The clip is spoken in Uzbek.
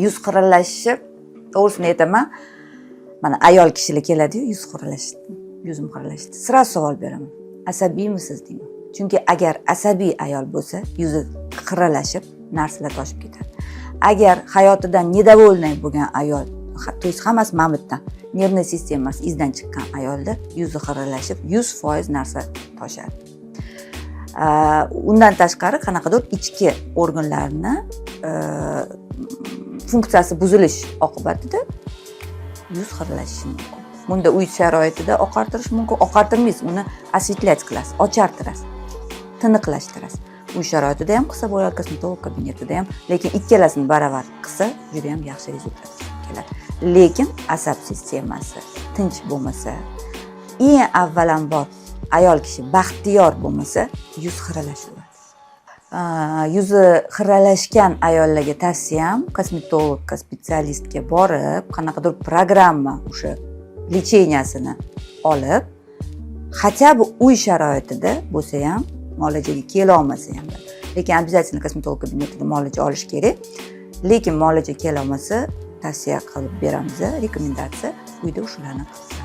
yuz xirillashishi, to'g'risini aytaman, mana ayol kishilar keladi-yu, yuzim xirillashdi. Sira savol beraman. Asabiymisiz deyman. Chunki agar asabiy ayol bo'lsa, yuzi xirillashib, narsalar toshib ketadi. Agar hayotidan nedavolnay bo'lgan ayol, to есть hammasi ma'mutdan, nervniy sistemasi izdan chiqqan ayolda yuzi xirillashib, 100% narsa toshadi. Undan tashqari qanaqadir ichki organlarni funksiyasi buzilish oqibatida yuz xirallashishi mumkin. Bunda uy sharoitida oqartirish mumkin, oqartirmaysiz, uni осветлять qilasiz, ochartirasiz, tiniqlashtirasiz. Uy sharoitida ham qilsa bo'ladi, kosmetolog kabinetida ham, lekin ikkalasini baravar qilsa, juda ham yaxshi rezultat keladi. Lekin asab sistemasi tinch bo'lmasa, eng avvalambor ayol kishi baxtiyor bo'lmasa, yuz xiralashadi. Yuzi xiralashgan ayollarga tavsiyam kosmetologga, spetsialistga borib, qanaqadir programma o'sha lecheniyasini olib, хотя бы uy sharoitida bo'lsa ham muolajaga kela olmasa ham, lekin обязательно kosmetolog kabinetida muolaja olish kerak. Lekin muolaja kela olmasa, tavsiya qilib beramiz, rekomendatsiya uyda shularni qilsa.